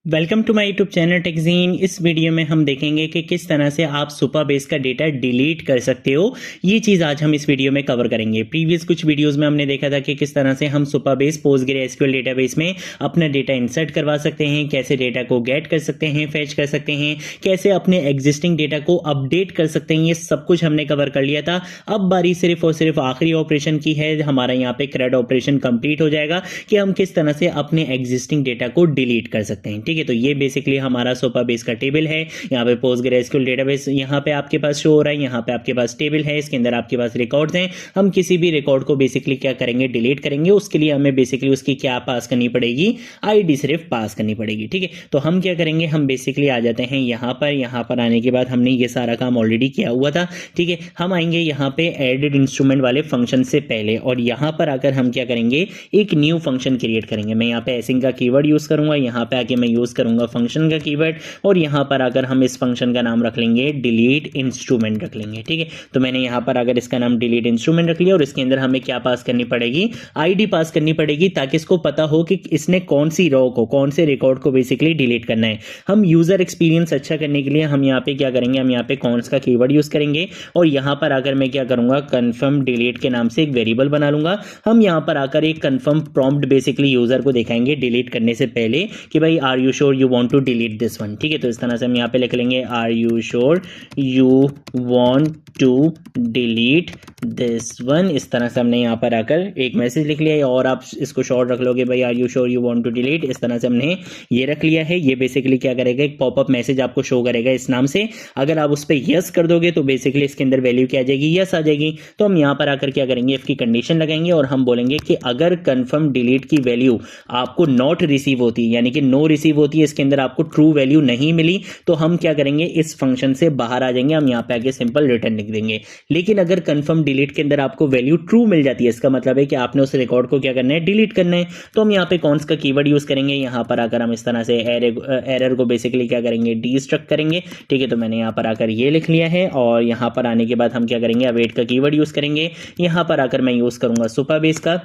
Welcome to my YouTube channel टेकजीन। इस video में हम देखेंगे कि किस तरह से आप सुपरबेस का डेटा डिलीट कर सकते हो। ये चीज़ आज हम इस वीडियो में कवर करेंगे। प्रीवियस कुछ वीडियोस में हमने देखा था कि किस तरह से हम सुपरबेस पोस्टग्रेसक्यूएल डेटाबेस में अपना डेटा इंसर्ट करवा सकते हैं, कैसे डेटा को गेट कर सकते हैं, फैच कर सकते हैं, कैसे अपने एग्जिस्टिंग डेटा को अपडेट कर सकते हैं। ये सब कुछ हमने कवर कर लिया था। अब बारी सिर्फ और सिर्फ आखिरी ऑपरेशन की है। हमारा यहाँ पे CRUD ऑपरेशन कंप्लीट हो जाएगा कि हम किस तरह से अपने एग्जिस्टिंग डेटा को डिलीट कर सकते हैं। ठीक है, तो ये बेसिकली हमारा सुपरबेस का टेबल है। यहाँ पे पोस्टग्रेसक्यूएल डेटाबेस यहाँ पे आपके पास शो हो रहा है, यहाँ पे आपके पास टेबल है, इसके अंदर आपके पास रिकॉर्ड्स हैं। हम किसी भी रिकॉर्ड को बेसिकली क्या करेंगे, डिलीट करेंगे। उसके लिए हमें बेसिकली उसकी क्या पास करनी पड़ेगी, आईडी सिर्फ पास करनी पड़ेगी। ठीक है, तो हम क्या करेंगे, हम बेसिकली आ जाते हैं यहाँ पर आने के बाद हमने ये सारा काम ऑलरेडी किया हुआ था। ठीक है, हम आएंगे यहाँ पे एडेड इंस्ट्रूमेंट वाले फंक्शन से पहले और यहाँ पर आकर हम क्या करेंगे, एक न्यू फंक्शन क्रिएट करेंगे। मैं यहाँ पे एसिंग का कीवर्ड यूज करूंगा, यहाँ पे आके मैं यूज करूंगा फंक्शन का कीवर्ड और यहां पर आकर हम इस फंक्शन का नाम रख लेंगे डिलीट इंस्ट्रूमेंट रख लेंगे। ठीक है, तो मैंने यहां पर अगर इसका नाम डिलीट इंस्ट्रूमेंट रख लिया और इसके अंदर हमें क्या पास करनी पड़ेगी, आईडी पास करनी पड़ेगी, ताकि इसको पता हो कि इसने कौन सी रो को, कौन से रिकॉर्ड को बेसिकली डिलीट करना है। हम यूजर एक्सपीरियंस अच्छा करने के लिए हम यहाँ पे क्या करेंगे, हम यहाँ पे कॉन्स का कीवर्ड यूज करेंगे और यहां पर आकर मैं क्या करूंगा, कन्फर्म डिलीट के नाम से एक वेरिएबल बना लूंगा। हम यहां पर आकर एक कन्फर्म प्रॉम्प्ट बेसिकली यूजर को दिखाएंगे डिलीट करने से पहले कि भाई are you sure you want to delete this one. ठीक है, तो इस तरह से हम यहाँ पे लिख लेंगे are you sure you want to delete this one. इस तरह से हमने यहाँ पर आकर एक मैसेज लिख लिया है और आप इसको शॉर्ट रख लोगे भाई are you sure you want to delete. इस तरह से हमने ये रख लिया है। ये बेसिकली क्या करेगा, एक पॉपअप मैसेज आपको शो करेगा इस नाम से। अगर आप उस पर यस कर दोगे तो बेसिकली इसके अंदर वैल्यू क्या आ जाएगी, यस आ जाएगी। तो हम यहाँ पर आकर क्या करेंगे, इफ की कंडीशन लगाएंगे और हम बोलेंगे कि अगर कंफर्म डिलीट की वैल्यू आपको नॉट रिसीव होती है, यानी कि नो रिसीव होती है, इसके अंदर आपको ट्रू वैल्यू नहीं मिली, तो हम क्या करेंगे, इस फंक्शन से बाहर आ जाएंगे। हम यहाँ पे आके सिंपल रिटर्न लिख देंगे। लेकिन अगर कंफर्म डिलीट के अंदर आपको वैल्यू ट्रू मिल जाती है, इसका मतलब है कि आपने उस रिकॉर्ड को क्या करना है, डिलीट करना है। तो हम यहाँ पे कौन सा कीवर्ड यूज करेंगे, यहाँ पर आकर हम इस तरह से एरर को बेसिकली क्या करेंगे, डीस्ट्रक्ट करेंगे। ठीक है, तो मैंने यहाँ पर आकर ये लिख लिया है और यहाँ पर आने के बाद हम क्या करेंगे, अवेट का कीवर्ड यूज करेंगे। यहाँ पर आकर मैं यूज करूंगा सुपरबेस का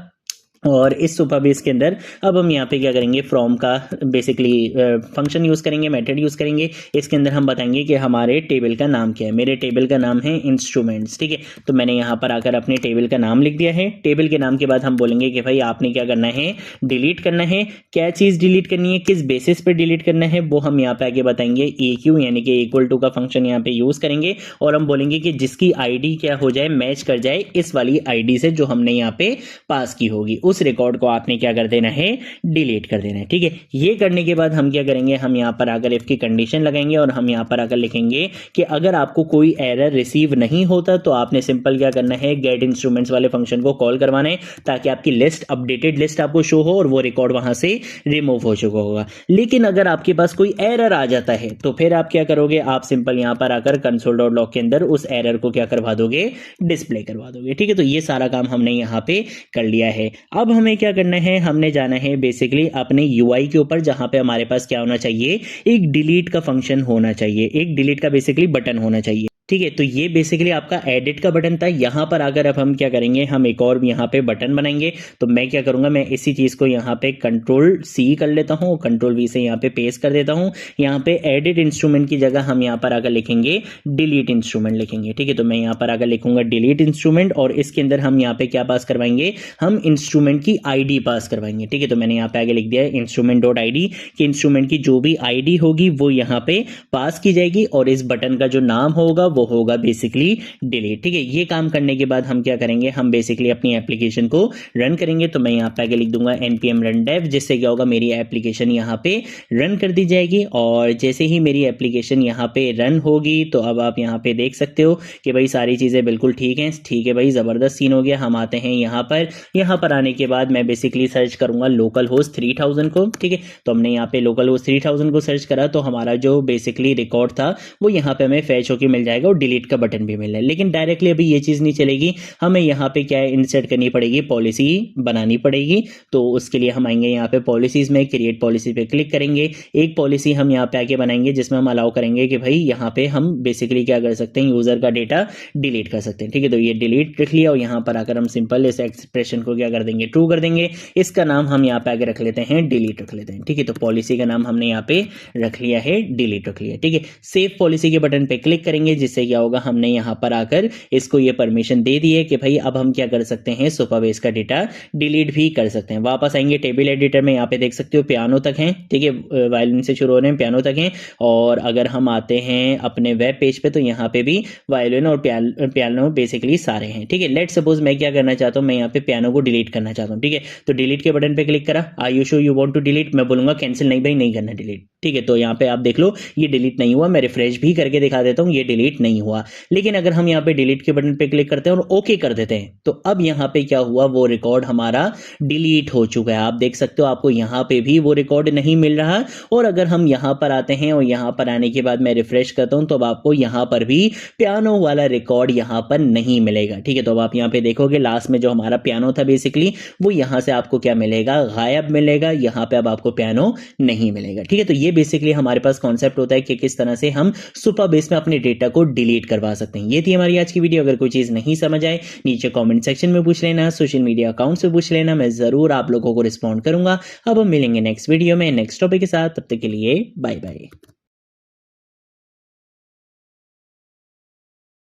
और इस सुपरबेस के अंदर अब हम यहाँ पे क्या करेंगे, फ्रॉम का बेसिकली फंक्शन यूज करेंगे, मेथड यूज करेंगे। इसके अंदर हम बताएंगे कि हमारे टेबल का नाम क्या है। मेरे टेबल का नाम है इंस्ट्रूमेंट्स। ठीक है, तो मैंने यहाँ पर आकर अपने टेबल का नाम लिख दिया है। टेबल के नाम के बाद हम बोलेंगे कि भाई आपने क्या करना है, डिलीट करना है। क्या चीज डिलीट करनी है, किस बेसिस पर डिलीट करना है, वो हम यहाँ पे आगे बताएंगे। EQ यानी कि इक्वल टू का फंक्शन यहाँ पे यूज करेंगे और हम बोलेंगे कि जिसकी आईडी क्या हो जाए, मैच कर जाए इस वाली आईडी से जो हमने यहाँ पे पास की होगी, उस रिकॉर्ड को आपने क्या कर देना है, डिलीट कर देना है। ठीक है, ये करने के बाद हम क्या करेंगे, हम यहां पर आकर इफ की कंडीशन लगाएंगे और हम यहां पर आकर लिखेंगे कि अगर आपको कोई एरर रिसीव नहीं होता तो आपने सिंपल क्या करना है, गेट इंस्ट्रूमेंट्स वाले फंक्शन को कॉल करवाना है, ताकि आपकी लिस्ट, अपडेटेड लिस्ट आपको शो हो और वो रिकॉर्ड वहां से रिमूव हो चुका होगा। लेकिन अगर आपके पास कोई एरर आ जाता है तो फिर आप क्या करोगे, आप सिंपल यहां पर आकर console.log के अंदर उस एरर को क्या करवा दोगे, डिस्प्ले करवा दोगे। ठीक है, तो ये सारा काम हमने यहां पे कर लिया है। अब हमें क्या करना है, हमने जाना है बेसिकली अपने यूआई के ऊपर, जहां पे हमारे पास क्या होना चाहिए, एक डिलीट का फंक्शन होना चाहिए, एक डिलीट का बेसिकली बटन होना चाहिए। ठीक है, तो ये बेसिकली आपका एडिट का बटन था। यहां पर आकर अब हम क्या करेंगे, हम एक और यहां पे बटन बनाएंगे। तो मैं क्या करूंगा, मैं इसी चीज को यहां पे Ctrl+C कर लेता हूं, Ctrl+V से यहां पे पेस्ट कर देता हूं। यहां पे एडिट इंस्ट्रूमेंट की जगह हम यहां पर आकर लिखेंगे डिलीट इंस्ट्रूमेंट लिखेंगे। ठीक है, तो मैं यहां पर आकर लिखूंगा डिलीट इंस्ट्रूमेंट और इसके अंदर हम यहां पे क्या पास करवाएंगे, हम इंस्ट्रूमेंट की आईडी पास करवाएंगे। ठीक है, तो मैंने यहां पे आगे लिख दिया है इंस्ट्रूमेंट.id कि इंस्ट्रूमेंट की जो भी आईडी होगी वो यहां पे पास की जाएगी और इस बटन का जो नाम होगा वो होगा बेसिकली डिलीट। ठीक है, ये काम करने के बाद हम क्या करेंगे, हम बेसिकली अपनी एप्लीकेशन को रन करेंगे। तो मैं यहां पे आगे लिख दूंगा npm run dev, जिससे क्या होगा, मेरी एप्लीकेशन यहां पे रन कर दी जाएगी। और जैसे ही मेरी एप्लीकेशन यहां पे रन होगी तो अब आप यहां पे देख सकते हो कि भाई सारी चीजें बिल्कुल ठीक हैं। ठीक है भाई, जबरदस्त सीन हो गया। हम आते हैं यहां पर आने के बाद मैं बेसिकली सर्च करूंगा लोकल होस्ट 3000 को। ठीक है, तो हमने यहाँ पे लोकल होस्ट 3000 को सर्च करा तो हमारा जो बेसिकली रिकॉर्ड था वो यहाँ पे हमें फैच होकर मिल जाएगा जाएगा और डिलीट का बटन भी मिल रहा है। लेकिन डायरेक्टली अभी ये चीज़ नहीं चलेगी, हमें यहाँ पे क्या है इंसर्ट करनी पड़ेगी, पॉलिसी बनानी पड़ेगी। तो उसके लिए हम आएंगे यहाँ पे पॉलिसीज़ में, क्रिएट पॉलिसी पे क्लिक करेंगे। एक पॉलिसी हम यहाँ पे आके बनाएंगे जिसमें हम अलाउ करेंगे कि भाई यहाँ पे हम बेसिकली क्या कर सकते हैं, यूज़र का डेटा डिलीट कर सकते हैं। ठीक है, तो ये डिलीट रख लिया और यहाँ पर आकर हम सिंपल इस एक्सप्रेशन को क्या कर देंगे, ट्रू कर देंगे। इसका नाम हम यहाँ पे आगे रख लेते हैं डिलीट रख लेते हैं। ठीक है, तो पॉलिसी का नाम हमने यहाँ पे रख लिया है डिलीट रख लिया। ठीक है, सेव पॉलिसी के बटन पे क्लिक करेंगे, जिससे क्या होगा, हमने यहाँ पर आकर इसको ये परमिशन दे दी है कि भाई अब हम क्या कर सकते हैं, सुपरबेस का डेटा डिलीट भी कर सकते हैं। वापस आएंगे टेबल एडिटर में, यहाँ पे देख सकते हो पियानो तक है। ठीक है, वायलिन से शुरू हो रहे हैं, पियानो तक है। और अगर हम आते हैं अपने वेब पेज पे तो यहाँ पे भी वायलिन और पियानो बेसिकली सारे हैं। ठीक है, लेट सपोज मैं क्या करना चाहता हूँ, मैं यहाँ पे पियानो को डिलीट करना चाहता हूँ। ठीक है, तो डिलीट के बटन पे क्लिक करा, are you sure you want to delete, मैं बोलूंगा कैंसिल, नहीं भाई नहीं करना डिलीट। ठीक है, तो यहाँ पे आप देख लो ये डिलीट नहीं हुआ। मैं रिफ्रेश भी करके दिखा देता हूँ, ये डिलीट नहीं हुआ। लेकिन अगर हम यहाँ पे डिलीट के बटन पे क्लिक करते हैं और ओके कर देते हैं तो अब यहाँ पे क्या हुआ, वो रिकॉर्ड हमारा डिलीट हो चुका है। आप देख सकते हो, आपको यहाँ पे भी वो रिकॉर्ड नहीं मिल रहा। और अगर हम यहाँ पर आते हैं और यहाँ पर आने के बाद मैं रिफ्रेश करता हूँ तो अब आपको यहाँ पर भी पियानो वाला रिकॉर्ड यहाँ पर नहीं मिलेगा। ठीक है, तो अब आप यहाँ पे देखोगे लास्ट में जो हमारा पियानो था बेसिकली वो यहाँ से आपको क्या मिलेगा, गायब मिलेगा। यहाँ पे अब आपको पियानो नहीं मिलेगा। ठीक है, तो ये बेसिकली हमारे पास कॉन्सेप्ट होता है कि किस तरह से हम सुपरबेस में अपने डेटा को डिलीट करवा सकते हैं। ये थी हमारी आज की वीडियो। अगर कोई चीज नहीं समझ आए नीचे कमेंट सेक्शन में पूछ लेना, सोशल मीडिया अकाउंट से पूछ लेना, मैं जरूर आप लोगों को रिस्पॉन्ड करूंगा। अब हम मिलेंगे नेक्स्ट वीडियो में नेक्स्ट टॉपिक के साथ, तब तक के लिए बाय बाय।